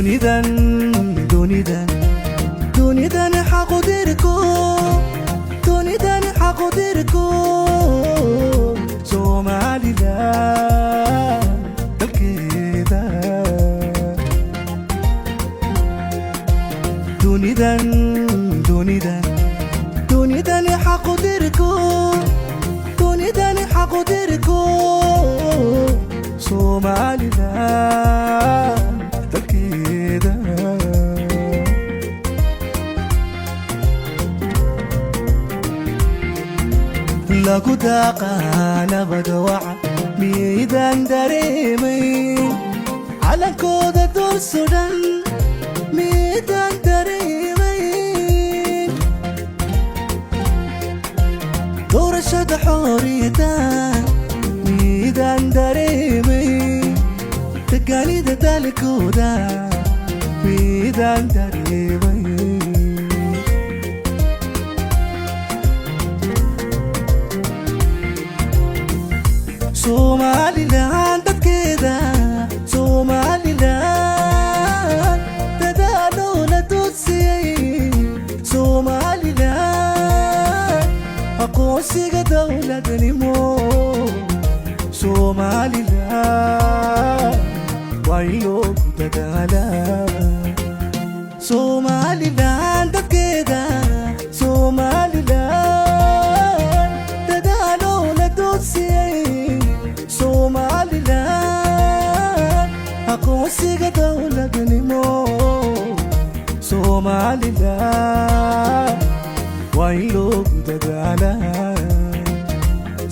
dunidan dunidan dunidan xaqodirko dunidan xaqodirko Somaliland dalkeeda dunidan dunidan dunidan xaqodirko dunidan xaqodirko Somaliland dalkeeda lagu daaqaanabada waca miidaan dareemayn calankooda dul sudhan miidaan dareemayn doorashada xorriyadda miidaan dareemayn degaanida dalkooda miidaan dareemayn Somaliland dadkeeda Somaliland dadaalo la tudsiyay Somaliland aqoonsiga dowladnimo Somaliland waa inoogu dadaalaa Somaliland dadkeeda Somaliland dadaalo la tudsiyay Somaliland aqoonsiga dowladnimo Somaliland waa inoogu dadaalaa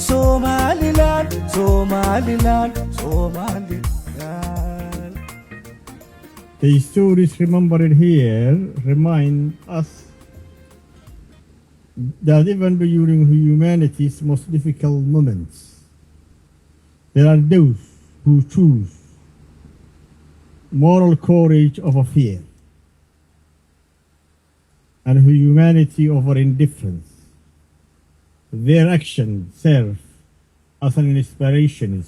Somaliland Somaliland Somaliland. The stories remembered here remind us that even during humanity's most difficult moments, there are those who choose moral courage over fear and humanity over indifference. Their actions serve as an inspiration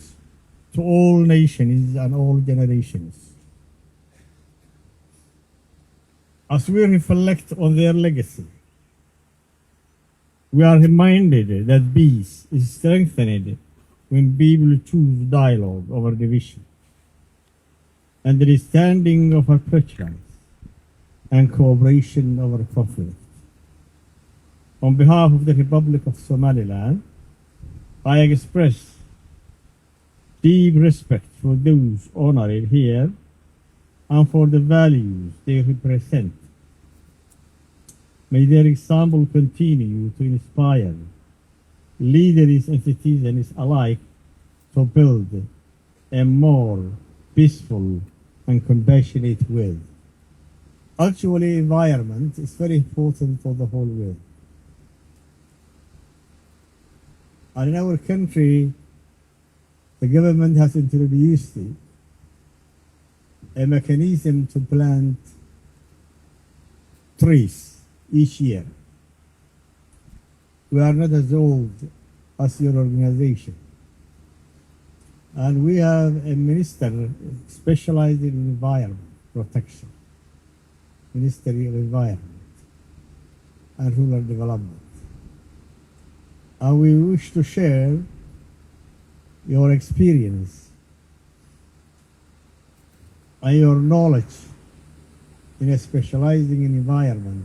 to all nations and all generations. As we reflect on their legacy, we are reminded that peace is strengthened when people choose dialogue over division, understanding over prejudice, and cooperation over conflict. On behalf of the Republic of Somaliland, I express deep respect for those honored here and for the values they represent. May their example continue to inspire leaders and citizens alike to build a more peaceful and compassionate world. Actually, environment is very important for the whole world. And in our country, the government has introduced a mechanism to plant trees each year. We are not as old as your organization. And we have a minister specialized in environment protection, Ministry of Environment and Rural Development. And we wish to share your experience and your knowledge in specializing in environment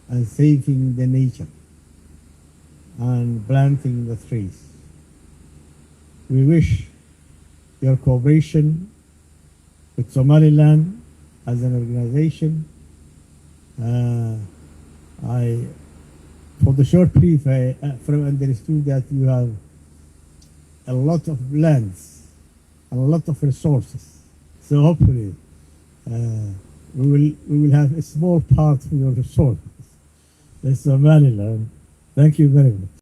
and saving the nature and planting the trees. We wish your cooperation with Somaliland as an organization. For the short brief, I understood that you have a lot of lands and a lot of resources. So hopefully we will have a small part of your resources in Somaliland. Thank you very much.